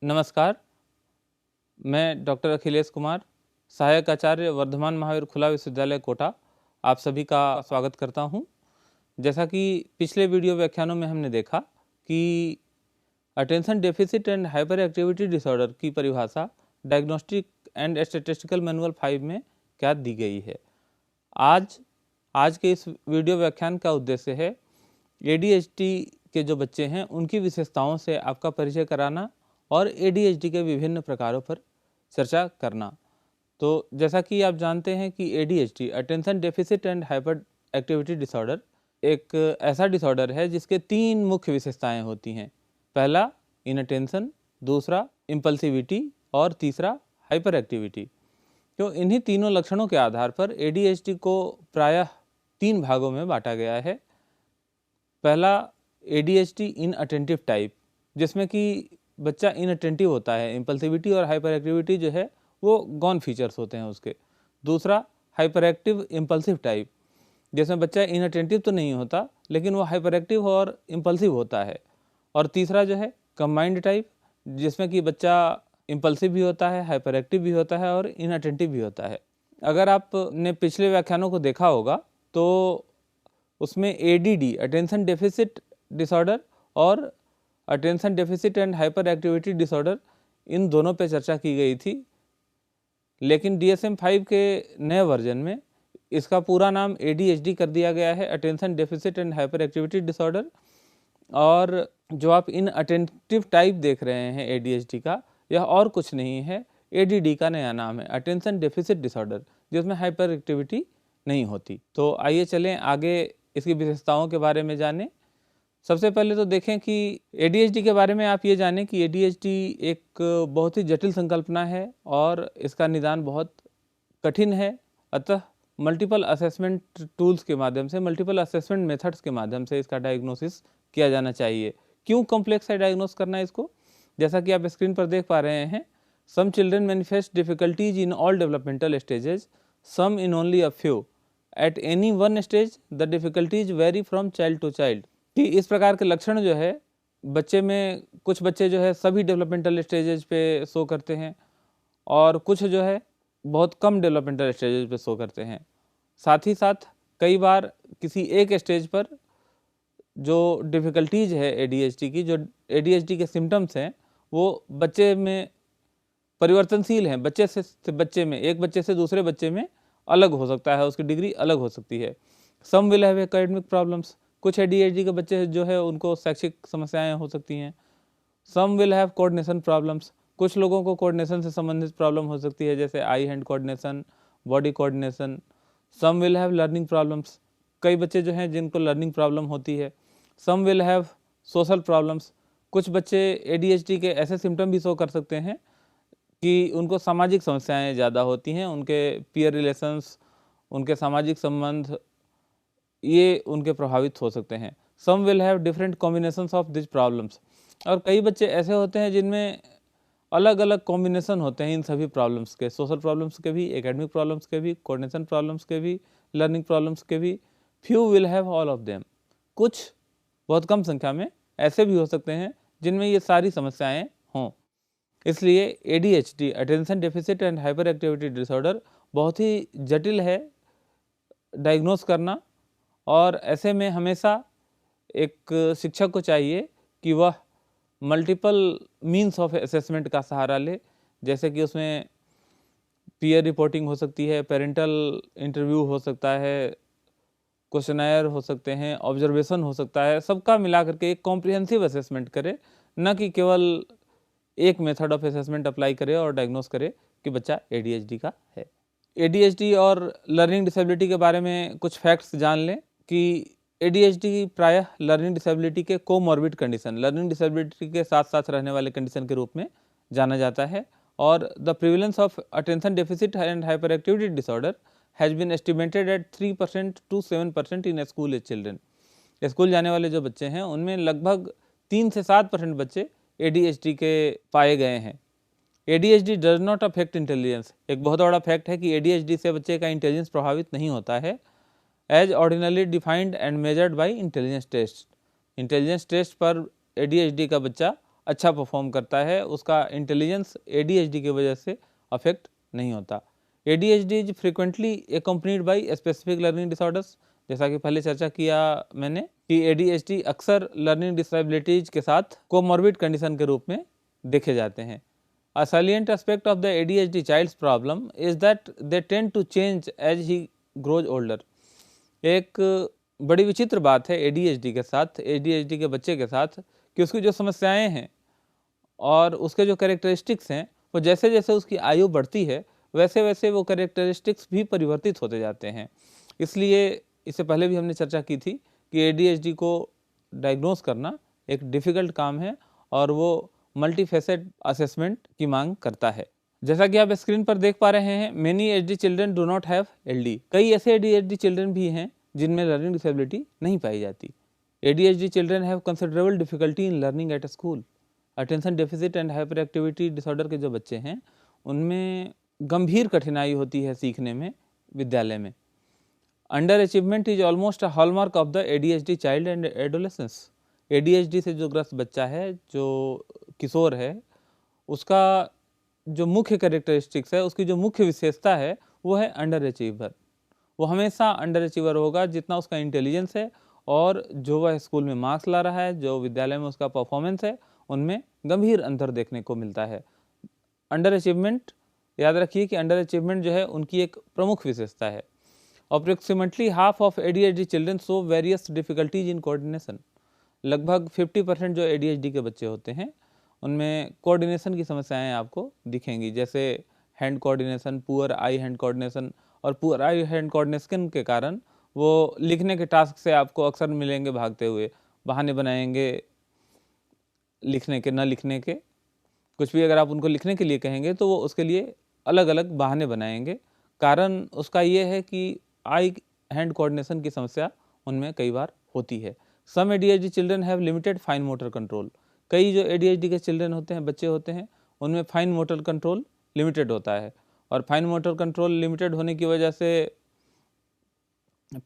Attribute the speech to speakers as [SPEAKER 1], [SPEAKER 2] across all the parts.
[SPEAKER 1] नमस्कार, मैं डॉक्टर अखिलेश कुमार, सहायक आचार्य वर्धमान महावीर खुला विश्वविद्यालय कोटा, आप सभी का स्वागत करता हूं। जैसा कि पिछले वीडियो व्याख्यानों में हमने देखा कि attention deficit and hyperactivity disorder की परिभाषा डायग्नोस्टिक एंड स्टैटिस्टिकल मैनुअल 5 में क्या दी गई है। आज के इस वीडियो व्याख्यान का उद्देश्य है ADHD के जो बच्चे हैं उनकी विशेषताओं से आपका परिचय कराना और ADHD के विभिन्न प्रकारों पर चर्चा करना। तो जैसा कि आप जानते हैं कि ADHD attention deficit and hyperactivity disorder एक ऐसा डिसऑर्डर है जिसके 3 मुख्य विशेषताएं होती हैं। पहला इनअटेंशन, दूसरा इम्पल्सिविटी और तीसरा हाइपर एक्टिविटी। तो इन्हीं तीनों लक्षणों के आधार पर ADHD को प्रायः 3 भागों में बांटा गया है। पहला ADHD इनअटेंटिव टाइप, जिसमें कि बच्चा इनअटेंटिव होता है। इम्पल्सिविटी और हाइपर एक्टिविटी जो है वो गॉन फीचर्स होते हैं उसके। दूसरा हाइपर एक्टिव इम्पल्सिव टाइप, जिसमें बच्चा इनअटेंटिव तो नहीं होता लेकिन वो हाइपर एक्टिव और इम्पल्सिव होता है। और तीसरा जो है कंबाइंड टाइप, जिसमें कि बच्चा इम्पल्सिव भी होता है, हाइपर एक्टिव भी होता है और इनअटेंटिव भी होता है। अगर आपने पिछले व्याख्यानों को देखा होगा तो उसमें ADD अटेंशन डेफिसिट डिसऑर्डर और attention deficit and hyperactivity disorder, इन दोनों पे चर्चा की गई थी। लेकिन DSM-5 के नए वर्जन में इसका पूरा नाम ADHD कर दिया गया है, attention deficit and hyperactivity disorder. और जो आप इनअटेंटिव टाइप देख रहे हैं ADHD का, यह और कुछ नहीं है, ADD का नया नाम है, अटेंशन डेफिसिट डिसऑर्डर, जिसमें हाइपर एक्टिविटी नहीं होती। तो आइए चलें आगे इसकी विशेषताओं के बारे में जानें। सबसे पहले तो देखें कि ADHD के बारे में आप ये जानें कि ADHD एक बहुत ही जटिल संकल्पना है और इसका निदान बहुत कठिन है। अतः मल्टीपल असेसमेंट टूल्स के माध्यम से, मल्टीपल असेसमेंट मेथड्स के माध्यम से इसका डायग्नोसिस किया जाना चाहिए। क्यों कॉम्प्लेक्स है डायग्नोस करना इसको? जैसा कि आप स्क्रीन पर देख पा रहे हैं, some children manifest difficulties in all developmental stages, some in only a few, at any one stage the difficulties vary from child to child. कि इस प्रकार के लक्षण जो है बच्चे में, कुछ बच्चे जो है सभी डेवलपमेंटल स्टेजेज पे शो करते हैं और कुछ जो है बहुत कम डेवलपमेंटल स्टेजेज पे शो करते हैं। साथ ही साथ कई बार किसी एक स्टेज पर जो डिफ़िकल्टीज़ है ADHD की, जो ADHD के सिम्टम्स हैं, वो बच्चे में परिवर्तनशील हैं। बच्चे से बच्चे में, एक बच्चे से दूसरे बच्चे में अलग हो सकता है, उसकी डिग्री अलग हो सकती है। Some will have academic problems, कुछ ADHD के बच्चे जो है उनको शैक्षिक समस्याएं हो सकती हैं। Some will have coordination problems, कुछ लोगों को कोऑर्डिनेशन से संबंधित प्रॉब्लम हो सकती है, जैसे eye hand coordination, body coordination. Some will have learning problems, कई बच्चे जो हैं जिनको लर्निंग प्रॉब्लम होती है। Some will have social problems, कुछ बच्चे ADHD के ऐसे सिम्टम भी शो कर सकते हैं कि उनको सामाजिक समस्याएं ज़्यादा होती हैं, उनके पीयर रिलेशंस, उनके सामाजिक संबंध, ये उनके प्रभावित हो सकते हैं। Some will have different combinations of this problems, और कई बच्चे ऐसे होते हैं जिनमें अलग अलग कॉम्बिनेशन होते हैं इन सभी प्रॉब्लम्स के, सोशल प्रॉब्लम्स के भी, एकेडमिक प्रॉब्लम्स के भी, कोऑर्डिनेशन प्रॉब्लम्स के भी, लर्निंग प्रॉब्लम्स के भी। Few will have all of them, कुछ बहुत कम संख्या में ऐसे भी हो सकते हैं जिनमें ये सारी समस्याएं हों। इसलिए ADHD attention deficit and hyperactivity disorder बहुत ही जटिल है डायग्नोस करना, और ऐसे में हमेशा एक शिक्षक को चाहिए कि वह मल्टीपल मीन्स ऑफ असेसमेंट का सहारा ले। जैसे कि उसमें पीयर रिपोर्टिंग हो सकती है, पेरेंटल इंटरव्यू हो सकता है, क्वेश्चनायर हो सकते हैं, ऑब्जर्वेशन हो सकता है, सबका मिला करके एक कॉम्प्रिहेंसिव असेसमेंट करे, न कि केवल एक मेथड ऑफ असेसमेंट अप्लाई करे और डायग्नोस करे कि बच्चा ADHD का है। ADHD और लर्निंग डिसेबिलिटी के बारे में कुछ फैक्ट्स जान लें कि ADHD प्रायः लर्निंग डिसेबिलिटी के कोमॉर्बिड कंडीशन, लर्निंग डिसेबिलिटी के साथ साथ रहने वाले कंडीशन के रूप में जाना जाता है। और the prevalence of attention deficit and hyperactivity disorder has been estimated at 3% to 7% in school age children. School जाने वाले जो बच्चे हैं उनमें लगभग 3 से 7% बच्चे ADHD के पाए गए हैं। ADHD does not affect intelligence, एक बहुत बड़ा फैक्ट है कि ADHD से बच्चे का इंटेलिजेंस प्रभावित नहीं होता है। As ordinarily defined and measured by intelligence test, intelligence test पर ADHD का बच्चा अच्छा परफॉर्म करता है, उसका इंटेलिजेंस ADHD की वजह से अफेक्ट नहीं होता। ADHD is frequently accompanied by specific learning disorders. जैसा कि पहले चर्चा किया मैंने कि ADHD अक्सर लर्निंग डिसेबिलिटीज के साथ कोमॉर्बिड कंडीशन के रूप में देखे जाते हैं। A salient aspect of the ADHD child's problem is that they tend to change as he grows older. एक बड़ी विचित्र बात है ADHD के साथ, ADHD के बच्चे के साथ, कि उसकी जो समस्याएं हैं और उसके जो कैरेक्टरिस्टिक्स हैं, वो जैसे जैसे उसकी आयु बढ़ती है वैसे वैसे वो कैरेक्टरिस्टिक्स भी परिवर्तित होते जाते हैं। इसलिए इससे पहले भी हमने चर्चा की थी कि ADHD को डायग्नोस करना एक डिफ़िकल्ट काम है और वो मल्टीफेसेट असेसमेंट की मांग करता है। जैसा कि आप स्क्रीन पर देख पा रहे हैं, many ADHD children do not have LD। कई ऐसे ADHD चिल्ड्रन भी हैं जिनमें लर्निंग डिसेबिलिटी नहीं पाई जाती। ADHD children have considerable difficulty in learning at school. Attention deficit and hyperactivity disorder के जो बच्चे हैं उनमें गंभीर कठिनाई होती है सीखने में विद्यालय में। Under achievement is almost a hallmark of the ADHD child and adolescence. ADHD से जो ग्रस्त बच्चा है, जो किशोर है, उसका जो मुख्य कैरेक्टरिस्टिक्स है, उसकी जो मुख्य विशेषता है वो है अंडर अचीवर। वो हमेशा अंडर अचीवर होगा जितना उसका इंटेलिजेंस है और जो वह स्कूल में मार्क्स ला रहा है, जो विद्यालय में उसका परफॉर्मेंस है, उनमें गंभीर अंतर देखने को मिलता है। अंडर अचीवमेंट, याद रखिए कि अंडर अचीवमेंट जो है उनकी एक प्रमुख विशेषता है। Approximately half of ADHD children show various difficulties in coordination. लगभग 50% जो ADHD के बच्चे होते हैं उनमें कोऑर्डिनेशन की समस्याएं आपको दिखेंगी, जैसे हैंड कोऑर्डिनेशन, पुअर आई हैंड कोऑर्डिनेशन। और पुअर आई हैंड कोऑर्डिनेशन के कारण वो लिखने के टास्क से आपको अक्सर मिलेंगे भागते हुए, बहाने बनाएंगे लिखने के, न लिखने के। कुछ भी अगर आप उनको लिखने के लिए कहेंगे तो वो उसके लिए अलग अलग बहाने बनाएंगे। कारण उसका ये है कि आई हैंड कोऑर्डिनेशन की समस्या उनमें कई बार होती है। सम ADHD children have limited fine motor control. कई जो ADHD के चिल्ड्रन होते हैं, बच्चे होते हैं, उनमें फाइन मोटर कंट्रोल लिमिटेड होता है। और फाइन मोटर कंट्रोल लिमिटेड होने की वजह से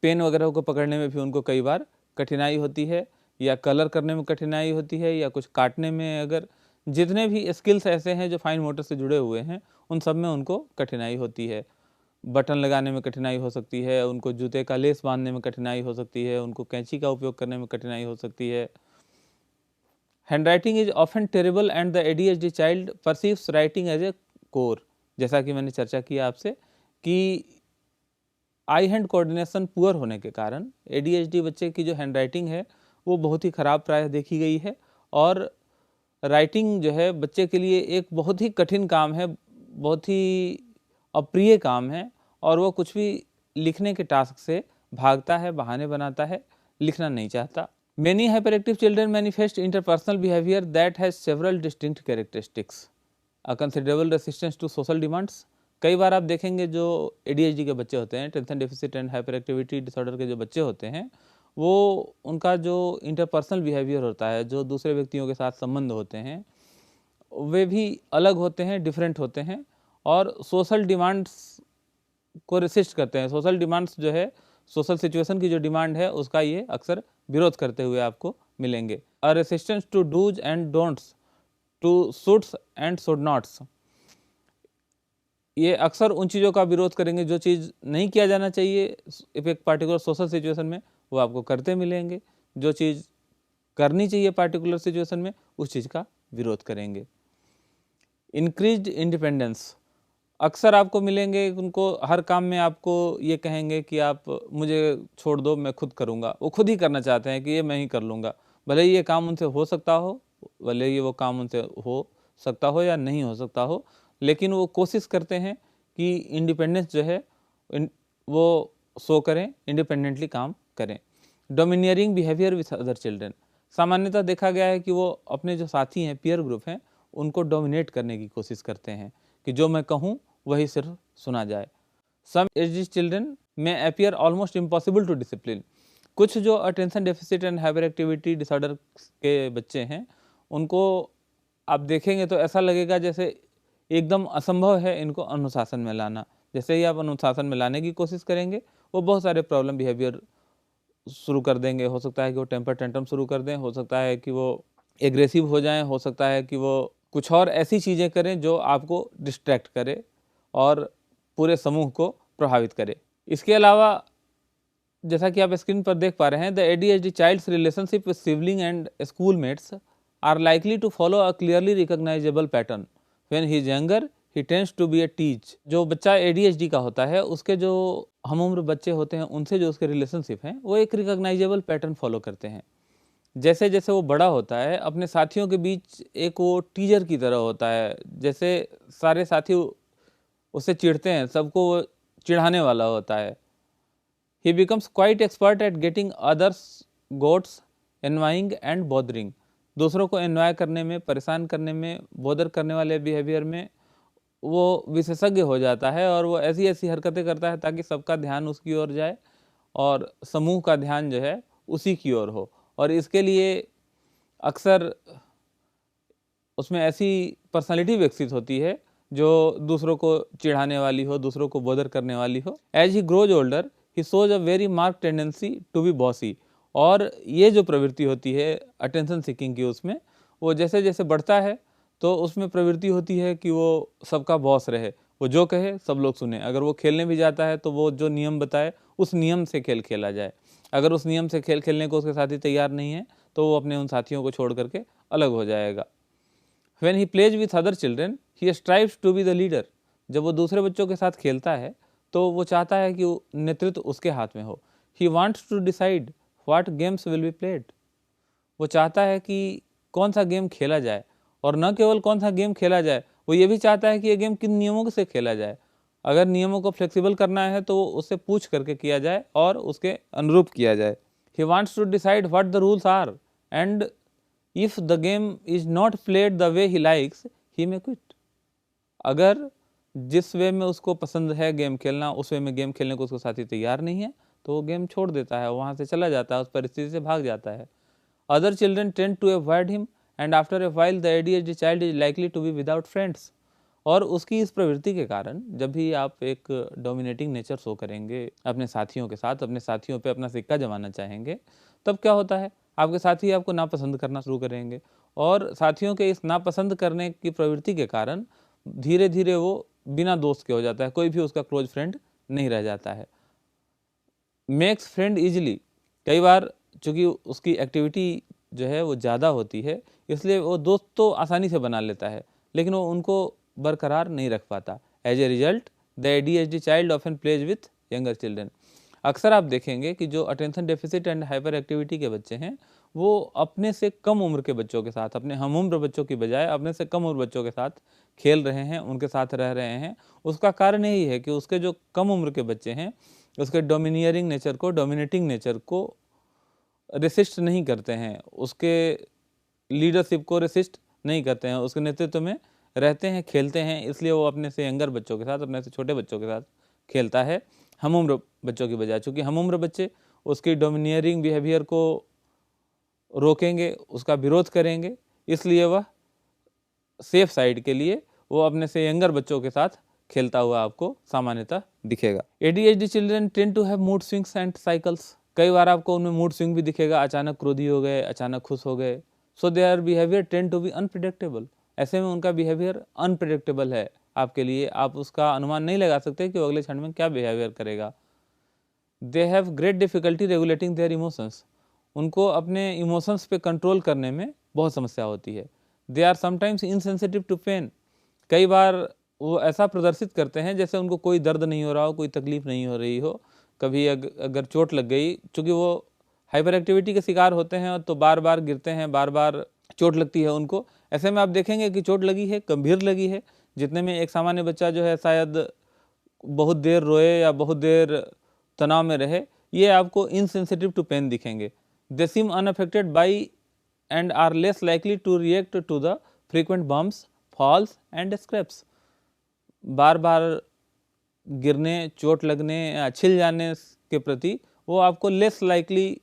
[SPEAKER 1] पेन वगैरह को पकड़ने में भी उनको कई बार कठिनाई होती है, या कलर करने में कठिनाई होती है, या कुछ काटने में। अगर जितने भी स्किल्स ऐसे हैं जो फाइन मोटर से जुड़े हुए हैं, उन सब में उनको कठिनाई होती है। बटन लगाने में कठिनाई हो सकती है, उनको जूते का लेस बांधने में कठिनाई हो सकती है, उनको कैंची का उपयोग करने में कठिनाई हो सकती है। Handwriting is often terrible and the ADHD child perceives writing as a chore. जैसा कि मैंने चर्चा किया आपसे कि आई हैंड कोऑर्डिनेशन पुअर होने के कारण ADHD बच्चे की जो हैंडराइटिंग है वो बहुत ही ख़राब प्रायः देखी गई है। और राइटिंग जो है बच्चे के लिए एक बहुत ही कठिन काम है, बहुत ही अप्रिय काम है, और वो कुछ भी लिखने के टास्क से भागता है, बहाने बनाता है, लिखना नहीं चाहता। Many hyperactive children manifest interpersonal behavior that has several distinct characteristics. A considerable resistance to social demands. कई बार आप देखेंगे जो ADHD के बच्चे होते हैं, tension deficit and hyperactivity disorder के जो बच्चे होते हैं, वो उनका जो इंटरपर्सनल बिहेवियर होता है, जो दूसरे व्यक्तियों के साथ संबंध होते हैं, वे भी अलग होते हैं, डिफरेंट होते हैं, और सोशल डिमांड्स को रेसिस्ट करते हैं। सोशल डिमांड्स जो है, सोशल सिचुएशन की जो डिमांड है, उसका ये अक्सर विरोध करते हुए आपको मिलेंगे। A resistance to dos and don'ts, to shoulds and should nots. ये अक्सर उन चीज़ों का विरोध करेंगे जो चीज़ नहीं किया जाना चाहिए एक पार्टिकुलर सोशल सिचुएशन में, वो आपको करते मिलेंगे। जो चीज़ करनी चाहिए पार्टिकुलर सिचुएशन में, उस चीज़ का विरोध करेंगे। इंक्रीज्ड इंडिपेंडेंस, अक्सर आपको मिलेंगे उनको हर काम में आपको ये कहेंगे कि आप मुझे छोड़ दो, मैं खुद करूँगा। वो खुद ही करना चाहते हैं कि ये मैं ही कर लूँगा, भले ही ये काम उनसे हो सकता हो, भले ही वो काम उनसे हो सकता हो या नहीं हो सकता हो, लेकिन वो कोशिश करते हैं कि इंडिपेंडेंस जो है वो शो करें, इंडिपेंडेंटली काम करें। Domineering behaviour with other children, सामान्यतः देखा गया है कि वो अपने जो साथी हैं, पीयर ग्रुप हैं, उनको डोमिनेट करने की कोशिश करते हैं कि जो मैं कहूँ वही सिर्फ सुना जाए। सम एज चिल्ड्रन में appear almost impossible to discipline. कुछ जो attention deficit and hyperactivity disorder के बच्चे हैं, उनको आप देखेंगे तो ऐसा लगेगा जैसे एकदम असंभव है इनको अनुशासन में लाना। जैसे ही आप अनुशासन में लाने की कोशिश करेंगे, वो बहुत सारे प्रॉब्लम बिहेवियर शुरू कर देंगे। हो सकता है कि वो टेम्पर टेंट्रम शुरू कर दें, हो सकता है कि वो एग्रेसिव हो जाएं, हो सकता है कि वो कुछ और ऐसी चीज़ें करें जो आपको डिस्ट्रैक्ट करे और पूरे समूह को प्रभावित करे। इसके अलावा जैसा कि आप स्क्रीन पर देख पा रहे हैं, the ADHD child's relationship with sibling and schoolmates are likely to follow a clearly recognisable pattern. When he is younger he tends to be a tease. जो बच्चा ADHD का होता है, उसके जो हम उम्र बच्चे होते हैं उनसे जो उसके रिलेशनशिप हैं वो एक रिकॉग्नाइजेबल पैटर्न फॉलो करते हैं। जैसे जैसे वो बड़ा होता है, अपने साथियों के बीच एक वो टीचर की तरह होता है। जैसे सारे साथी उससे चिढ़ते हैं, सबको वो चिढ़ाने वाला होता है। He becomes quite expert at getting others goats annoying and bothering। दूसरों को एनवाय करने में, परेशान करने में, बोदर करने वाले बिहेवियर में वो विशेषज्ञ हो जाता है और वो ऐसी ऐसी हरकतें करता है ताकि सबका ध्यान उसकी ओर जाए और समूह का ध्यान जो है उसी की ओर हो। और इसके लिए अक्सर उसमें ऐसी पर्सनालिटी विकसित होती है जो दूसरों को चिढ़ाने वाली हो, दूसरों को बोदर करने वाली हो। As he grows older he shows a very marked tendency to be bossy. और ये जो प्रवृत्ति होती है अटेंशन सीकिंग की, उसमें वो जैसे जैसे बढ़ता है तो उसमें प्रवृत्ति होती है कि वो सबका बॉस रहे, वो जो कहे सब लोग सुने। अगर वो खेलने भी जाता है तो वो जो नियम बताए उस नियम से खेल खेला जाए। अगर उस नियम से खेल खेलने को उसके साथी तैयार नहीं है तो वो अपने उन साथियों को छोड़ करके अलग हो जाएगा। When he plays with other children, he strives to be the leader। जब वो दूसरे बच्चों के साथ खेलता है तो वो चाहता है कि नेतृत्व उसके हाथ में हो। He wants to decide what games will be played। वो चाहता है कि कौन सा गेम खेला जाए, और न केवल कौन सा गेम खेला जाए, वो ये भी चाहता है कि ये गेम किन नियमों से खेला जाए। अगर नियमों को फ्लेक्सिबल करना है तो वो उससे पूछ करके किया जाए और उसके अनुरूप किया जाए। He wants to decide what the rules are and if the game is not played the way he likes, he may quit। अगर जिस वे में उसको पसंद है गेम खेलना, उस वे में गेम खेलने को उसको साथी तैयार नहीं है तो वो गेम छोड़ देता है, वहाँ से चला जाता है, उस परिस्थिति से भाग जाता है। Other children tend to avoid him and after a while the ADHD child is likely to be without friends। और उसकी इस प्रवृत्ति के कारण जब भी आप एक डोमिनेटिंग नेचर शो करेंगे अपने साथियों के साथ, अपने साथियों पे अपना सिक्का जमाना चाहेंगे, तब क्या होता है, आपके साथी आपको नापसंद करना शुरू करेंगे। और साथियों के इस नापसंद करने की प्रवृत्ति के कारण धीरे धीरे वो बिना दोस्त के हो जाता है, कोई भी उसका क्लोज फ्रेंड नहीं रह जाता है। Makes friend easily. कई बार चूँकि उसकी एक्टिविटी जो है वो ज़्यादा होती है, इसलिए वो दोस्त तो आसानी से बना लेता है लेकिन वो उनको बरकरार नहीं रख पाता। As a result the ADHD child often plays with younger children. अक्सर आप देखेंगे कि जो attention deficit and hyperactivity के बच्चे हैं वो अपने से कम उम्र के बच्चों के साथ, अपने हम उम्र बच्चों की बजाय अपने से कम उम्र बच्चों के साथ खेल रहे हैं, उनके साथ रह रहे हैं। उसका कारण यही है कि उसके जो कम उम्र के बच्चे हैं उसके डोमिनियरिंग नेचर को, डोमिनेटिंग नेचर को रेसिस्ट नहीं करते हैं, उसके लीडरशिप को रेसिस्ट नहीं करते हैं, उसके नेतृत्व में रहते हैं, खेलते हैं। इसलिए वो अपने से यंगर बच्चों के साथ, अपने से छोटे बच्चों के साथ खेलता है हम उम्र बच्चों की बजाय। चूँकि हम उम्र बच्चे उसकी डोमिनियरिंग बिहेवियर को रोकेंगे, उसका विरोध करेंगे, इसलिए वह सेफ साइड के लिए वो अपने से यंगर बच्चों के साथ खेलता हुआ आपको सामान्यतः दिखेगा। ADHD children tend to have mood swings and cycles. कई बार आपको उनमें मूड स्विंग भी दिखेगा, अचानक क्रोधी हो गए, अचानक खुश हो गए। So their behaviour tend to be unpredictable. ऐसे में उनका बिहेवियर अनप्रिडिक्टेबल है आपके लिए, आप उसका अनुमान नहीं लगा सकते कि वो अगले क्षण में क्या बिहेवियर करेगा। They have great difficulty regulating their emotions. उनको अपने इमोशंस पे कंट्रोल करने में बहुत समस्या होती है। They are sometimes insensitive to pain. कई बार वो ऐसा प्रदर्शित करते हैं जैसे उनको कोई दर्द नहीं हो रहा हो, कोई तकलीफ नहीं हो रही हो। कभी अगर चोट लग गई, चूँकि वो हाइपर एक्टिविटी के शिकार होते हैं तो बार बार गिरते हैं, बार बार चोट लगती है उनको। ऐसे में आप देखेंगे कि चोट लगी है, गंभीर लगी है, जितने में एक सामान्य बच्चा जो है शायद बहुत देर रोए या बहुत देर तनाव में रहे, ये आपको इनसेंसिटिव टू पेन दिखेंगे। They seem unaffected by and are less likely to react to the frequent bumps, falls and scrapes. बार बार गिरने, चोट लगने या छिल जाने के प्रति वो आपको लेस लाइकली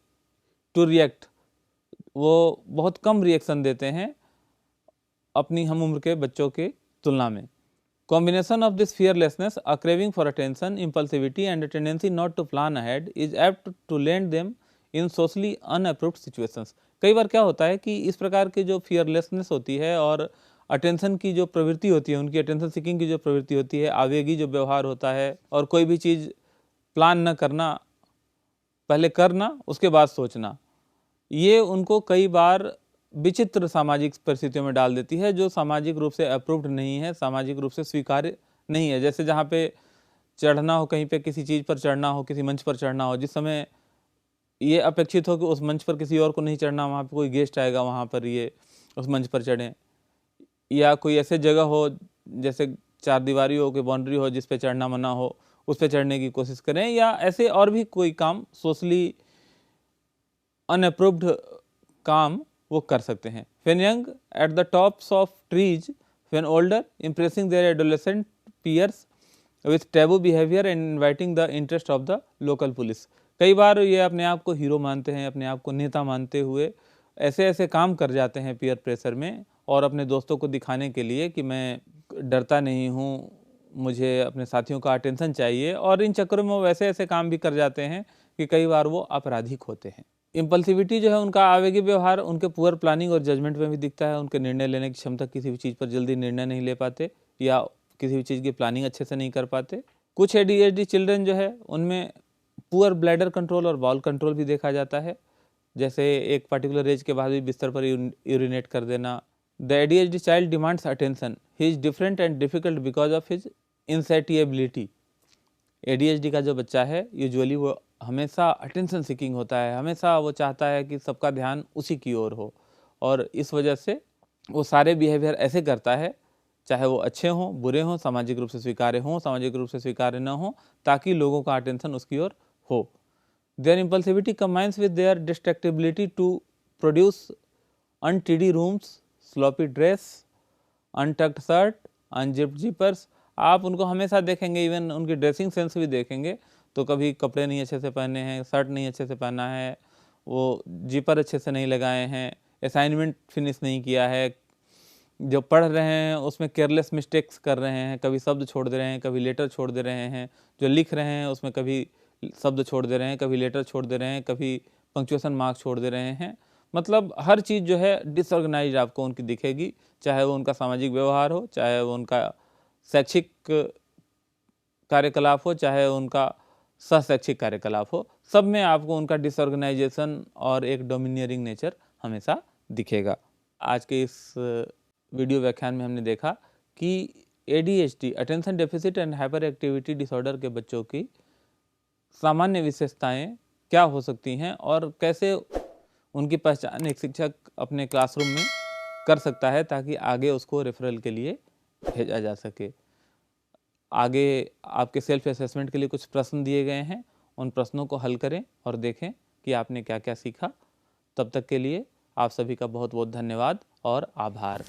[SPEAKER 1] टू रिएक्ट, वो बहुत कम रिएक्शन देते हैं अपनी हम उम्र के बच्चों की तुलना में। Combination of this fearlessness, a craving for attention, impulsivity and a tendency not to plan ahead is apt to land them in socially unapproved situations. कई बार क्या होता है कि इस प्रकार की जो फियरलेसनेस होती है और अटेंशन की जो प्रवृत्ति होती है, उनकी अटेंशन सीकिंग की जो प्रवृत्ति होती है, आवेगी जो व्यवहार होता है और कोई भी चीज़ प्लान न करना, पहले करना उसके बाद सोचना, ये उनको कई बार विचित्र सामाजिक परिस्थितियों में डाल देती है जो सामाजिक रूप से अप्रूव्ड नहीं है, सामाजिक रूप से स्वीकार्य नहीं है। जैसे जहाँ पे चढ़ना हो, कहीं पे किसी चीज़ पर चढ़ना हो, किसी मंच पर चढ़ना हो, जिस समय ये अपेक्षित हो कि उस मंच पर किसी और को नहीं चढ़ना, वहाँ पे कोई गेस्ट आएगा, वहाँ पर ये उस मंच पर चढ़ें। या कोई ऐसे जगह हो जैसे चार दीवारी हो, कोई बाउंड्री हो जिस पे चढ़ना मना हो, उस पे चढ़ने की कोशिश करें, या ऐसे और भी कोई काम सोशली अनअप्रूव्ड काम वो कर सकते हैं। When young at the tops of trees, when older impressing their adolescent peers with taboo behavior and inviting the interest of the local police। कई बार ये अपने आप को हीरो मानते हैं, अपने आप को नेता मानते हुए ऐसे ऐसे काम कर जाते हैं पीयर प्रेशर में, और अपने दोस्तों को दिखाने के लिए कि मैं डरता नहीं हूँ, मुझे अपने साथियों का अटेंशन चाहिए, और इन चक्करों में वो वैसे ऐसे काम भी कर जाते हैं कि कई बार वो आपराधिक होते हैं। इम्पल्सिविटी जो है उनका आवेगी व्यवहार उनके पुअर प्लानिंग और जजमेंट में भी दिखता है। उनके निर्णय लेने की क्षमता, किसी भी चीज़ पर जल्दी निर्णय नहीं ले पाते या किसी भी चीज़ की प्लानिंग अच्छे से नहीं कर पाते। कुछ ADHD चिल्ड्रन जो है उनमें पुअर ब्लैडर कंट्रोल और बॉल कंट्रोल भी देखा जाता है, जैसे एक पर्टिकुलर एज के बाद भी बिस्तर पर यूरिनेट कर देना। The ADHD child demands attention, he is different and difficult because of his insatiability. ADHD का जो बच्चा है यूजुअली वो हमेशा अटेंशन सीकिंग होता है, हमेशा वो चाहता है कि सबका ध्यान उसी की ओर हो, और इस वजह से वो सारे बिहेवियर ऐसे करता है, चाहे वो अच्छे हों, बुरे हों, सामाजिक रूप से स्वीकार्य हों, सामाजिक रूप से स्वीकार्य न हों, ताकि लोगों का अटेंशन उसकी ओर हो। Their impulsivity combines with their distractibility to produce untidy rooms, sloppy dress, untucked shirt, unzipped zippers. आप उनको हमेशा देखेंगे, इवन उनकी ड्रेसिंग सेंस भी देखेंगे तो कभी कपड़े नहीं अच्छे से पहने हैं, शर्ट नहीं अच्छे से पहना है, वो जिपर अच्छे से नहीं लगाए हैं, असाइनमेंट फिनिश नहीं किया है, जो पढ़ रहे हैं उसमें केयरलेस मिस्टेक्स कर रहे हैं, कभी शब्द छोड़ दे रहे हैं, कभी लेटर छोड़ दे रहे हैं, जो लिख रहे हैं उसमें कभी शब्द छोड़ दे रहे हैं, कभी लेटर छोड़ दे रहे हैं, कभी पंक्चुएशन मार्क छोड़ दे रहे हैं। मतलब हर चीज़ जो है डिसऑर्गेनाइज आपको उनकी दिखेगी, चाहे वो उनका सामाजिक व्यवहार हो, चाहे वो उनका शैक्षिक कार्यकलाप हो, चाहे उनका सहशैक्षिक कार्यकलाप हो, सब में आपको उनका डिसऑर्गेनाइजेशन और एक डोमिनियरिंग नेचर हमेशा दिखेगा। आज के इस वीडियो व्याख्यान में हमने देखा कि ADHD attention deficit and hyperactivity disorder के बच्चों की सामान्य विशेषताएं क्या हो सकती हैं और कैसे उनकी पहचान एक शिक्षक अपने क्लासरूम में कर सकता है ताकि आगे उसको रेफरल के लिए भेजा जा सके। आगे आपके सेल्फ असेसमेंट के लिए कुछ प्रश्न दिए गए हैं, उन प्रश्नों को हल करें और देखें कि आपने क्या क्या सीखा। तब तक के लिए आप सभी का बहुत बहुत धन्यवाद और आभार।